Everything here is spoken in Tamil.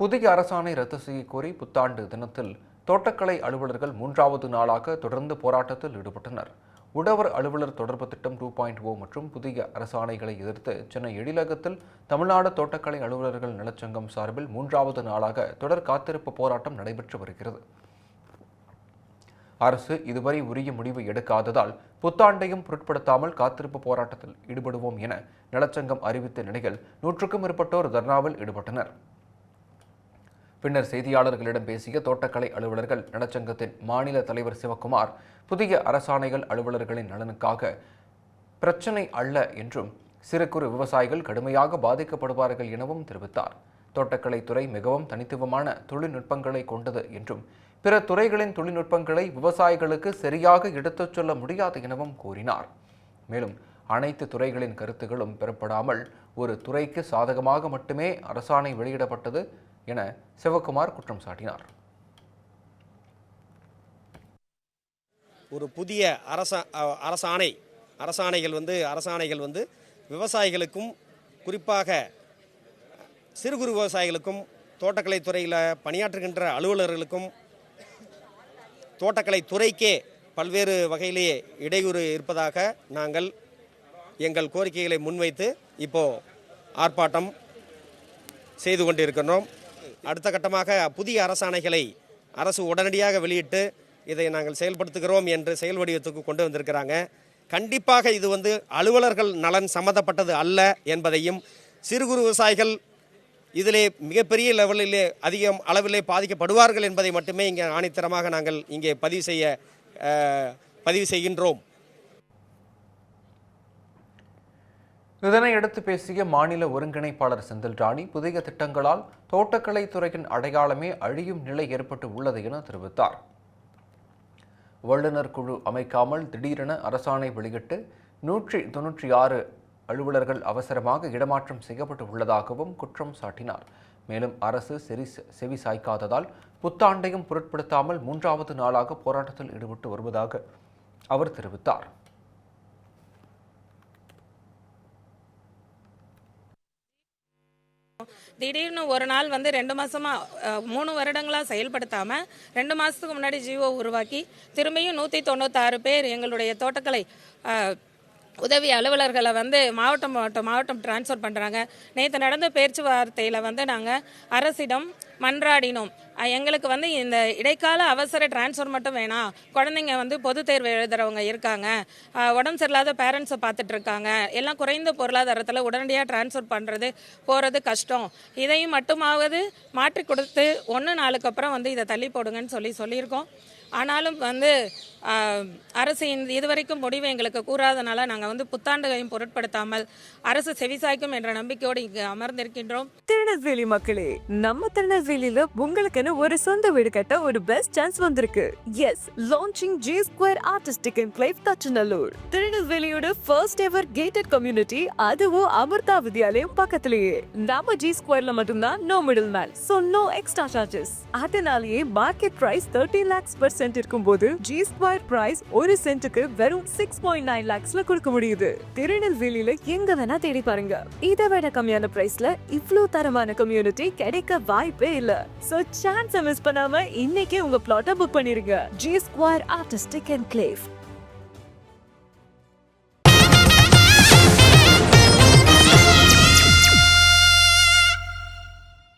புதிய அரசாணை ரத்து செய்ய கோரி புத்தாண்டு தினத்தில் தோட்டக்கலை அலுவலர்கள் 3வது நாளாக தொடர்ந்து போராட்டத்தில் ஈடுபட்டனர். உழவர் அலுவலர் தொடர்பு திட்டம் 2.0 மற்றும் புதிய அரசாணைகளை எதிர்த்து சென்னை எழிலகத்தில் தமிழ்நாடு தோட்டக்கலை அலுவலர்கள் நலச்சங்கம் சார்பில் 3வது நாளாக தொடர் காத்திருப்பு போராட்டம் நடைபெற்று வருகிறது. அரசு இதுவரை உரிய முடிவு எடுக்காததால் புத்தாண்டையும் பொருட்படுத்தாமல் காத்திருப்பு போராட்டத்தில் ஈடுபடுவோம் என நலச்சங்கம் அறிவித்த நிலையில் 100க்கும் மேற்பட்டோர் தர்ணாவில் ஈடுபட்டனர். பின்னர் செய்தியாளர்களிடம் பேசிய தோட்டக்கலை அலுவலர்கள் நலச்சங்கத்தின் மாநில தலைவர் சிவக்குமார், புதிய அரசாணைகள் அலுவலர்களின் நலனுக்காக பிரச்சினை அல்ல என்றும் சிறு குறு விவசாயிகள் கடுமையாக பாதிக்கப்படுவார்கள் எனவும் தெரிவித்தார். தோட்டக்கலைத்துறை மிகவும் தனித்துவமான தொழில்நுட்பங்களை கொண்டது என்றும் பிற துறைகளின் தொழில்நுட்பங்களை விவசாயிகளுக்கு சரியாக எடுத்துச் சொல்ல முடியாது எனவும் கூறினார். மேலும் அனைத்து துறைகளின் கருத்துகளும் பெறப்படாமல் ஒரு துறைக்கு சாதகமாக மட்டுமே அரசாணை வெளியிடப்பட்டது என சிவக்குமார் குற்றம் சாட்டினார். ஒரு புதிய அரசாணைகள் விவசாயிகளுக்கும் குறிப்பாக சிறு குறு விவசாயிகளுக்கும் தோட்டக்கலைத்துறையில் பணியாற்றுகின்ற அலுவலர்களுக்கும் தோட்டக்கலை துறைக்கே பல்வேறு வகையிலேயே இடையூறு இருப்பதாக நாங்கள் எங்கள் கோரிக்கைகளை முன்வைத்து இப்போது ஆர்ப்பாட்டம் செய்து கொண்டிருக்கிறோம். அடுத்த கட்டமாக புதிய அரசாணைகளை அரசு உடனடியாக வெளியிட்டு இதை நாங்கள் செயல்படுத்துகிறோம் என்று செயல் வடிவத்துக்கு கொண்டு வந்திருக்கிறாங்க. கண்டிப்பாக இது அலுவலர்கள் நலன் சம்மந்தப்பட்டது அல்ல என்பதையும், சிறு குறு விவசாயிகள் இதிலே மிகப்பெரிய லெவலிலே அதிக அளவிலே பாதிக்கப்படுவார்கள் என்பதை மட்டுமே இங்கே ஆணித்தரமாக நாங்கள் இங்கே பதிவு செய்கின்றோம். இதனையடுத்து பேசிய மாநில ஒருங்கிணைப்பாளர் செந்தில் ராணி, புதிய திட்டங்களால் தோட்டக்கலைத்துறையின் அடையாளமே அழியும் நிலை ஏற்பட்டு உள்ளது என தெரிவித்தார். வல்லுநர் குழு அமைக்காமல் திடீரென அரசாணை வெளியிட்டு 196 அலுவலர்கள் அவசரமாக இடமாற்றம் செய்யப்பட்டு உள்ளதாகவும் குற்றம் சாட்டினார். மேலும் அரசு செவி சாய்க்காததால் புத்தாண்டையும் பொருட்படுத்தாமல் 3வது நாளாக போராட்டத்தில் ஈடுபட்டு வருவதாக அவர் தெரிவித்தார். திடீர்னு ஒரு நாள் 2 மாசமா 3 வருடங்களா செயல்படுத்தாம 2 மாசத்துக்கு முன்னாடி ஜிஓ உருவாக்கி திரும்பியும் 196 பேர் எங்களுடைய தோட்டக்கலை உதவி அலுவலர்களை மாவட்டம் டிரான்ஸ்ஃபர் பண்ணுறாங்க. நேற்று நடந்த பேச்சுவார்த்தையில் நாங்கள் அரசிடம் மன்றாடினோம். எங்களுக்கு இந்த இடைக்கால அவசர டிரான்ஸ்ஃபர் மட்டும் வேணாம். குழந்தைங்க பொது தேர்வு எழுதுறவங்க இருக்காங்க, உடம்பு சரியில்லாத பேரண்ட்ஸை பார்த்துட்டு இருக்காங்க, எல்லாம் குறைந்த பொருளாதாரத்தில் உடனடியாக டிரான்ஸ்ஃபர் போகிறது கஷ்டம். இதையும் மட்டுமாவது மாற்றி கொடுத்து 1 நாளுக்கு அப்புறம் இதை தள்ளி போடுங்கன்னு சொல்லியிருக்கோம். ஆனாலும் அரசு இதுவரைக்கும் முடிவு எங்களுக்கு கூறாதனால நாங்கள் புத்தாண்டையும் பொருட்படுத்தாமல் அரசு செவிசாய்க்கும் என்ற நம்பிக்கையோடு இங்கு அமர்ந்திருக்கின்றோம். திருநெல்வேலி மக்களே, நம்ம திருநெல்வேலியில உங்களுக்குன்னு ஒரு சொந்த வீடு கட்ட ஒரு பெஸ்ட் சான்ஸ் வந்திருக்கு. Yes, launching G Square Artistic Enclave Thachanallur. திருநெல்வேலியோட ஃபர்ஸ்ட் எவர் கேட்டட் கம்யூனிட்டி, அதுவும் அமிர்தா வித்யாலயம் பக்கத்திலேயே. நம்ம G Squareல மட்டும்தான் no middleman, so no extra charges. அதனாலேயே market price 30 lakhs per cent இருக்கும்போது G Square பிரைஸ் 1 சென்ட்டுக்கு வெறும் 6.9 lakhsல கொடுக்க முடியுது. திருநெல்வேலியில எங்க வேணா தேடி பாருங்க, இதை விட கம்மியான பிரைஸ்ல இவ்ளோ தரமான கம்யூனிட்டி கிடைக்க வாய்ப்பே இல்ல. சோ சான்ஸை மிஸ் பண்ணாம இன்னைக்கே உங்க பிளாட்டை புக் பண்ணிருங்க. G Square Artistic Enclave.